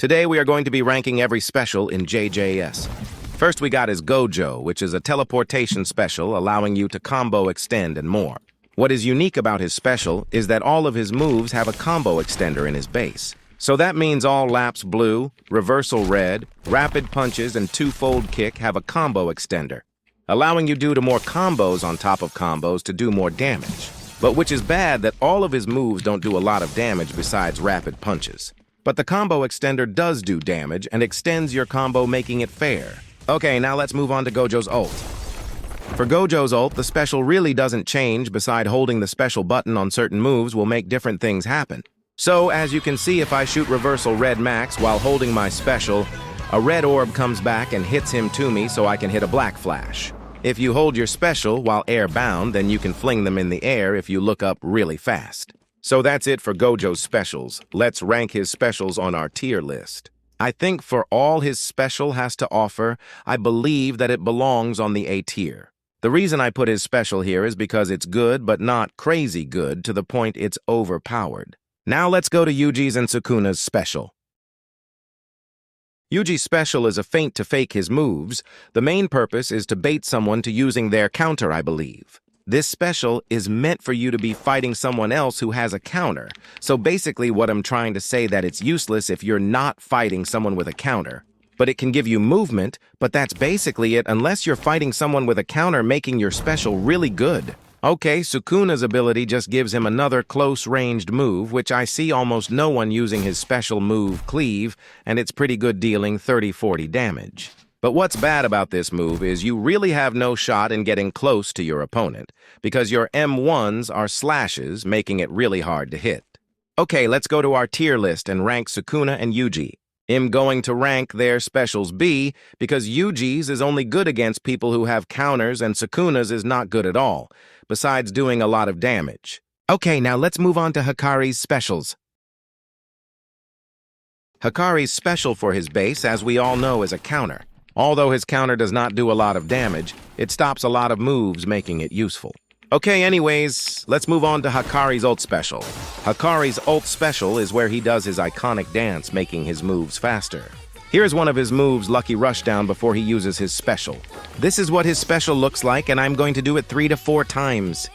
Today we are going to be ranking every special in JJS. First we got his Gojo, which is a teleportation special allowing you to combo extend and more. What is unique about his special is that all of his moves have a combo extender in his base. So that means all laps blue, reversal red, rapid punches, and two-fold kick have a combo extender, allowing you to do more combos on top of combos to do more damage. But which is bad that all of his moves don't do a lot of damage besides rapid punches. But the combo extender does do damage and extends your combo, making it fair. Okay, now let's move on to Gojo's ult. For Gojo's ult, the special really doesn't change beside holding the special button on certain moves will make different things happen. So, as you can see, if I shoot reversal red max while holding my special, a red orb comes back and hits him to me so I can hit a black flash. If you hold your special while air-bound, then you can fling them in the air if you look up really fast. So that's it for Gojo's specials. Let's rank his specials on our tier list. I think for all his special has to offer, I believe that it belongs on the A tier. The reason I put his special here is because it's good but not crazy good to the point it's overpowered. Now let's go to Yuji's and Sukuna's special. Yuji's special is a feint to fake his moves. The main purpose is to bait someone to using their counter, I believe. This special is meant for you to be fighting someone else who has a counter. So basically what I'm trying to say that it's useless if you're not fighting someone with a counter. But it can give you movement, but that's basically it unless you're fighting someone with a counter, making your special really good. Okay, Sukuna's ability just gives him another close-ranged move, which I see almost no one using his special move, Cleave, and it's pretty good dealing 30-40 damage. But what's bad about this move is you really have no shot in getting close to your opponent, because your M1s are slashes, making it really hard to hit. Okay, let's go to our tier list and rank Sukuna and Yuji. I'm going to rank their specials B, because Yuji's is only good against people who have counters and Sukuna's is not good at all, besides doing a lot of damage. Okay, now let's move on to Hikari's specials. Hikari's special for his base, as we all know, is a counter. Although his counter does not do a lot of damage, it stops a lot of moves, making it useful. Okay, anyways, let's move on to Hikari's ult special. Hikari's ult special is where he does his iconic dance, making his moves faster. Here's one of his moves, Lucky Rushdown, before he uses his special. This is what his special looks like, and I'm going to do it 3 to 4 times.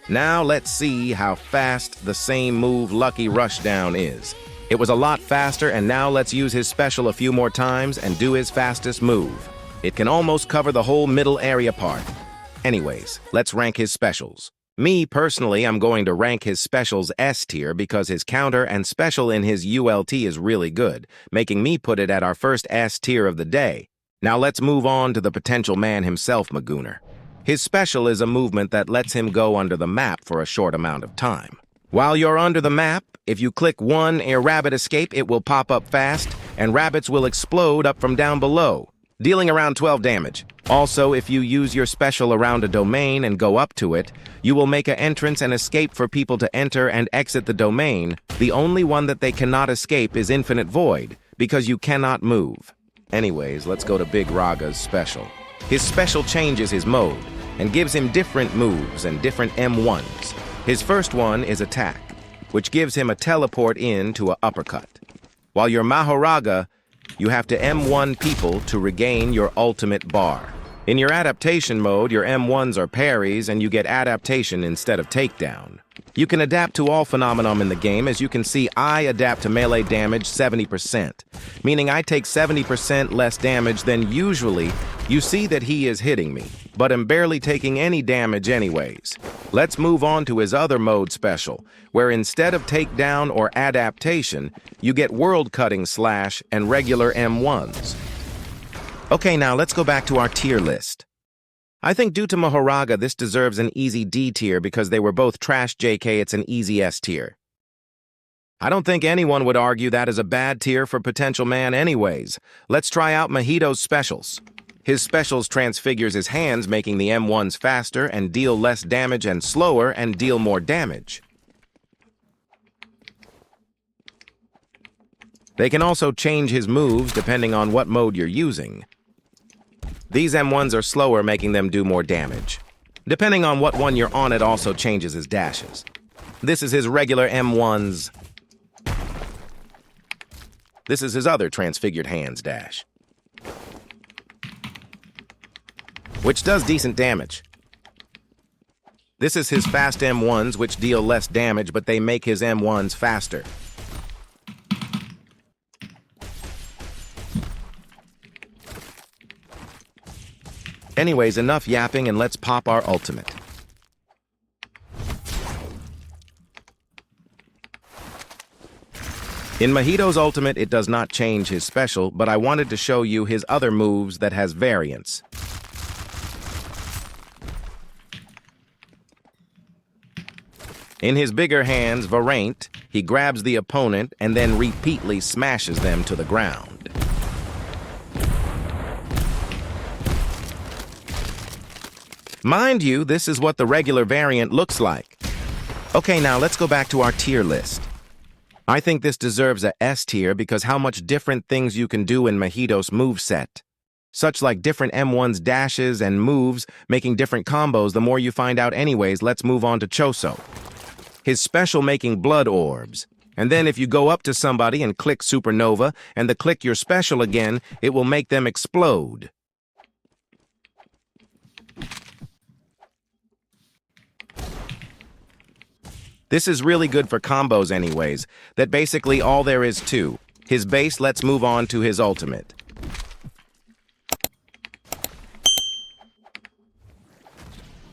Now let's see how fast the same move, Lucky Rushdown, is. It was a lot faster, and now let's use his special a few more times and do his fastest move. It can almost cover the whole middle area part. Anyways, let's rank his specials. Me, personally, I'm going to rank his specials S tier because his counter and special in his ULT is really good, making me put it at our first S tier of the day. Now let's move on to the potential man himself, Magooner. His special is a movement that lets him go under the map for a short amount of time. While you're under the map, if you click 1 Air Rabbit Escape, it will pop up fast, and rabbits will explode up from down below, dealing around 12 damage. Also, if you use your special around a domain and go up to it, you will make an entrance and escape for people to enter and exit the domain. The only one that they cannot escape is Infinite Void, because you cannot move. Anyways, let's go to Big Raga's special. His special changes his mode, and gives him different moves and different M1s. His first one is Attack, which gives him a teleport in to an uppercut. While you're Mahoraga, you have to M1 people to regain your ultimate bar. In your adaptation mode, your M1s are parries and you get adaptation instead of takedown. You can adapt to all phenomenon in the game. As you can see, I adapt to melee damage 70%, meaning I take 70% less damage than usually. You see that he is hitting me, but I'm barely taking any damage anyways. Let's move on to his other mode special, where instead of takedown or adaptation, you get world cutting slash and regular M1s. Okay, now let's go back to our tier list. I think due to Mahoraga, this deserves an easy D tier because they were both trash. JK, it's an easy S tier. I don't think anyone would argue that is a bad tier for potential man anyways. Let's try out Mahito's specials. His specials transfigures his hands, making the M1s faster and deal less damage, and slower and deal more damage. They can also change his moves depending on what mode you're using. These M1s are slower, making them do more damage. Depending on what one you're on, it also changes his dashes. This is his regular M1's. This is his other transfigured hands dash, which does decent damage. This is his fast M1s, which deal less damage, but they make his M1s faster. Anyways, enough yapping and let's pop our ultimate. In Mojito's ultimate, it does not change his special, but I wanted to show you his other moves that has variants. In his bigger hands, variant, he grabs the opponent and then repeatedly smashes them to the ground. Mind you, this is what the regular variant looks like. Okay, now let's go back to our tier list. I think this deserves a S tier because how much different things you can do in Mojito's moveset. Such like different M1's dashes and moves, making different combos the more you find out anyways. Let's move on to Choso. His special making blood orbs. And then if you go up to somebody and click supernova and then click your special again, it will make them explode. This is really good for combos anyways, that basically all there is to. His base, let's move on to his ultimate.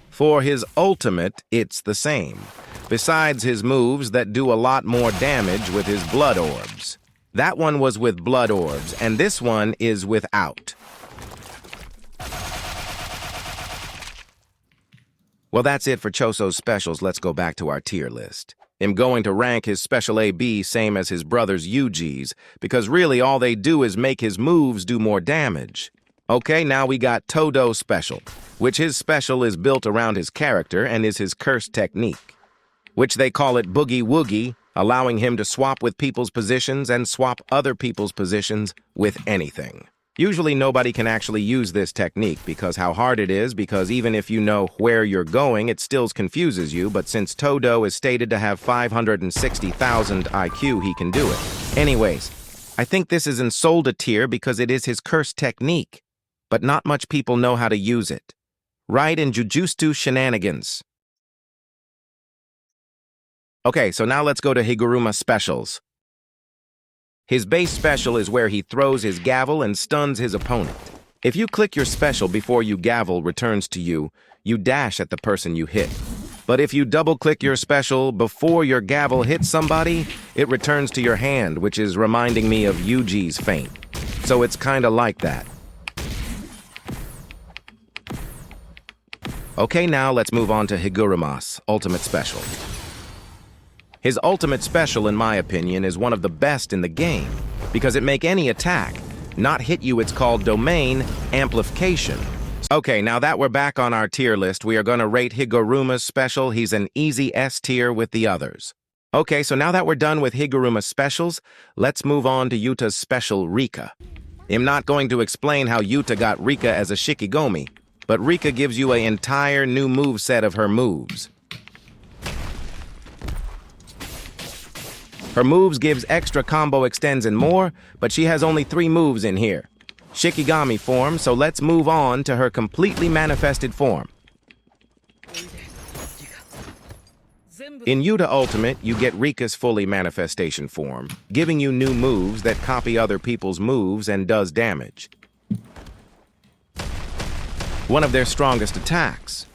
For his ultimate, it's the same. Besides his moves that do a lot more damage with his blood orbs. That one was with blood orbs, and this one is without. Well, that's it for Choso's specials. Let's go back to our tier list. I'm going to rank his special AB same as his brother's UGs, because really all they do is make his moves do more damage. Okay, now we got Todo special, which his special is built around his character and is his curse technique, which they call it Boogie Woogie, allowing him to swap with people's positions and swap other people's positions with anything. Usually nobody can actually use this technique because how hard it is, because even if you know where you're going, it still confuses you, but since Todo is stated to have 560,000 IQ, he can do it. Anyways, I think this is in Solda tier because it is his curse technique, but not much people know how to use it. Right in Jujutsu shenanigans. Okay, so now let's go to Higuruma specials. His base special is where he throws his gavel and stuns his opponent. If you click your special before your gavel returns to you, you dash at the person you hit. But if you double-click your special before your gavel hits somebody, it returns to your hand, which is reminding me of Yuji's feint. So it's kinda like that. Okay, now let's move on to Higuruma's ultimate special. His ultimate special, in my opinion, is one of the best in the game, because it make any attack not hit you. It's called domain amplification. Okay, now that we're back on our tier list, we are going to rate Higuruma's special. He's an easy S tier with the others. Okay, so now that we're done with Higuruma's specials, let's move on to Yuta's special, Rika. I'm not going to explain how Yuta got Rika as a Shikigami, but Rika gives you an entire new moveset of her moves. Her moves gives extra combo extends and more, but she has only 3 moves in here. Shikigami form, so let's move on to her completely manifested form. In Yuta Ultimate, you get Rika's fully manifestation form, giving you new moves that copy other people's moves and does damage. One of their strongest attacks.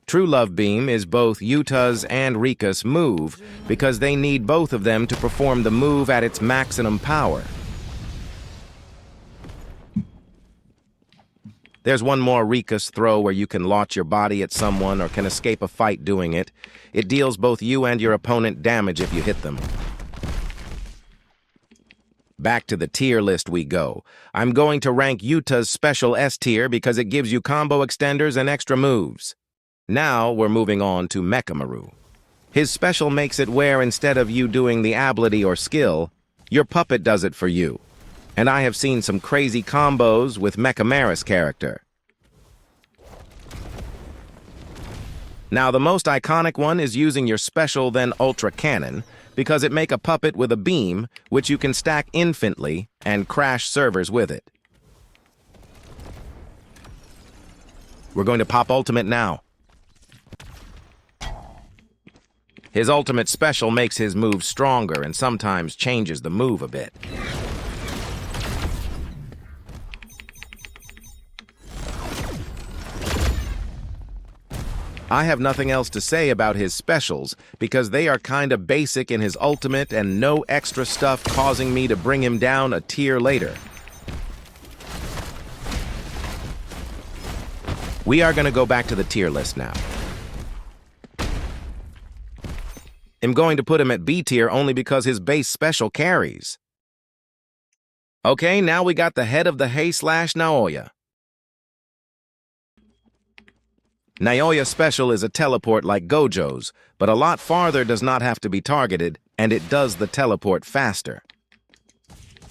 True Love Beam is both Yuta's and Rika's move because they need both of them to perform the move at its maximum power. There's one more Rika's throw where you can launch your body at someone or can escape a fight doing it. It deals both you and your opponent damage if you hit them. Back to the tier list we go. I'm going to rank Yuta's special S tier because it gives you combo extenders and extra moves. Now we're moving on to Mechamaru. His special makes it where instead of you doing the ability or skill, your puppet does it for you. And I have seen some crazy combos with Mechamaru's character. Now, the most iconic one is using your special then ultra cannon, because it make a puppet with a beam, which you can stack infinitely and crash servers with it. We're going to pop ultimate now. His ultimate special makes his move stronger and sometimes changes the move a bit. I have nothing else to say about his specials because they are kinda basic in his ultimate and no extra stuff causing me to bring him down a tier later. We are gonna go back to the tier list now. I'm going to put him at B tier only because his base special carries. Okay, now we got the head of the Hey/Naoya. Naoya special is a teleport like Gojo's, but a lot farther does not have to be targeted, and it does the teleport faster.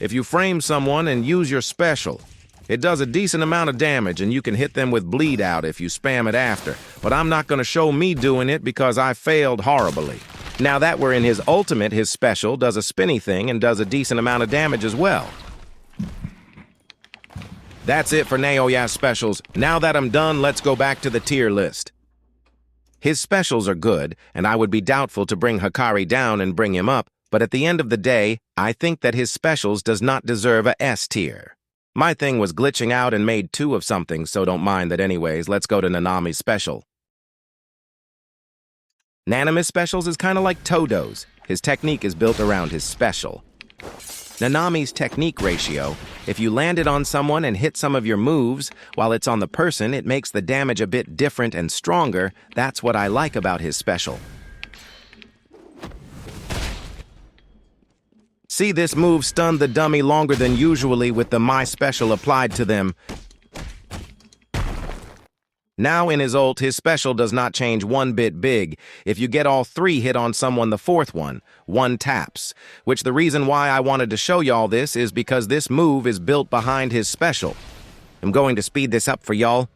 If you frame someone and use your special, it does a decent amount of damage and you can hit them with bleed out if you spam it after, but I'm not going to show me doing it because I failed horribly. Now that we're in his ultimate, his special does a spinny thing and does a decent amount of damage as well. That's it for Naoya's specials. Now that I'm done, let's go back to the tier list. His specials are good, and I would be doubtful to bring Hikari down and bring him up, but at the end of the day, I think that his specials does not deserve a S tier. My thing was glitching out and made 2 of something, so don't mind that anyways. Let's go to Nanami's special. Nanami's specials is kind of like Todo's. His technique is built around his special. Nanami's technique ratio, if you land it on someone and hit some of your moves, while it's on the person, it makes the damage a bit different and stronger. That's what I like about his special. See, this move stunned the dummy longer than usually with the My Special applied to them. Now in his ult, his special does not change one bit big. If you get all 3 hit on someone, the 4th one taps. Which the reason why I wanted to show y'all this is because this move is built behind his special. I'm going to speed this up for y'all.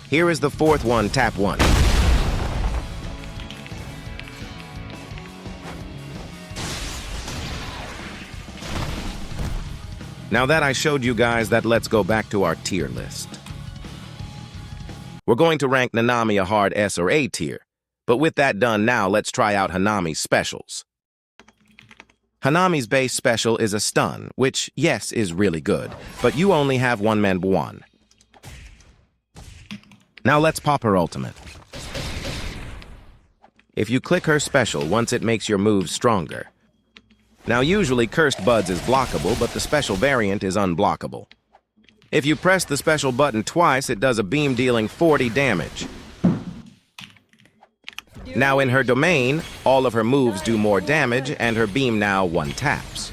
Here is the 4th one, tap 1. Now that I showed you guys that, let's go back to our tier list. We're going to rank Nanami a hard S or A tier. But with that done now, let's try out Hanami's specials. Hanami's base special is a stun, which, yes, is really good, but you only have one man one. Now let's pop her ultimate. If you click her special, once it makes your moves stronger. Now usually Cursed Buds is blockable, but the special variant is unblockable. If you press the special button twice, it does a beam dealing 40 damage. Now in her domain, all of her moves do more damage, and her beam now 1 taps.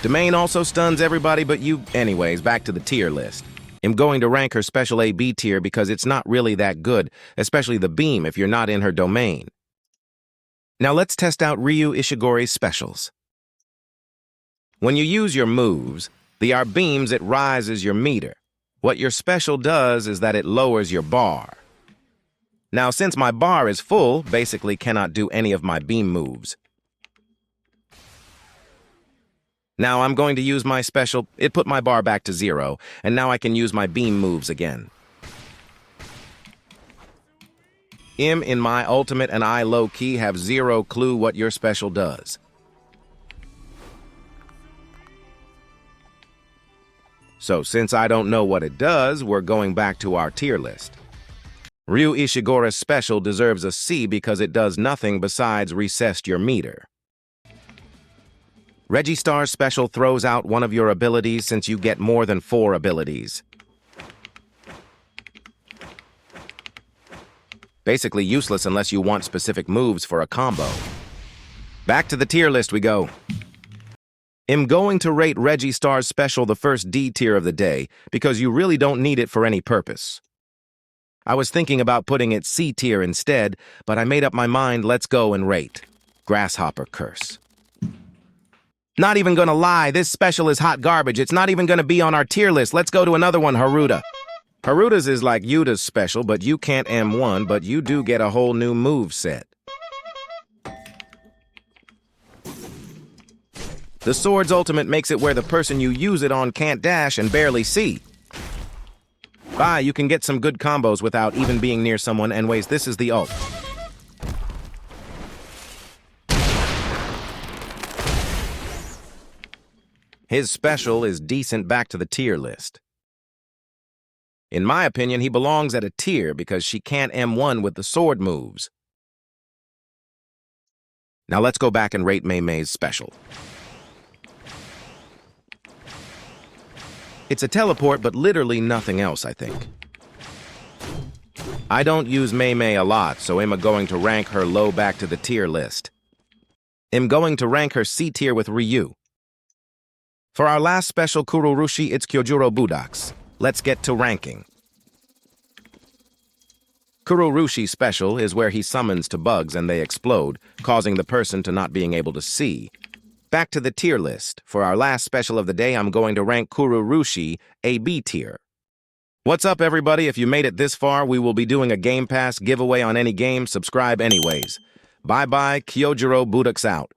Domain also stuns everybody but you. Anyways, back to the tier list. I'm going to rank her special A-B tier because it's not really that good, especially the beam if you're not in her domain. Now let's test out Ryu Ishigori's specials. When you use your moves, the beams, it rises your meter. What your special does is that it lowers your bar. Now, since my bar is full, basically cannot do any of my beam moves. Now I'm going to use my special. It put my bar back to 0, and now I can use my beam moves again. In my ultimate and I low-key have 0 clue what your special does. So since I don't know what it does, we're going back to our tier list. Ryu Ishigori's special deserves a C because it does nothing besides recess your meter. Registar's special throws out one of your abilities since you get more than 4 abilities. Basically useless unless you want specific moves for a combo. Back to the tier list we go. I'm going to rate Registar's special the first D tier of the day because you really don't need it for any purpose. I was thinking about putting it C tier instead, but I made up my mind. Let's go and rate Grasshopper Curse. Not even gonna lie, this special is hot garbage. It's not even gonna be on our tier list. Let's go to another one, Haruta. Haruta's is like Yuta's special, but you can't M1, but you do get a whole new move set. The sword's ultimate makes it where the person you use it on can't dash and barely see. Bye, you can get some good combos without even being near someone. Anyways, this is the ult. His special is decent back to the tier list. In my opinion, he belongs at a tier because she can't M1 with the sword moves. Now let's go back and rate Mei Mei's special. It's a teleport, but literally nothing else, I think. I don't use Mei Mei a lot, so I'm going to rank her low back to the tier list. I'm going to rank her C tier with Ryu. For our last special Kurorushi, it's Kyojuro Budoks. Let's get to ranking. Kurorushi's special is where he summons to bugs and they explode, causing the person to not being able to see. Back to the tier list. For our last special of the day, I'm going to rank Kurorushi a B tier. What's up, everybody? If you made it this far, we will be doing a Game Pass giveaway on any game. Subscribe anyways. Bye-bye, Kyojuro Budoks out.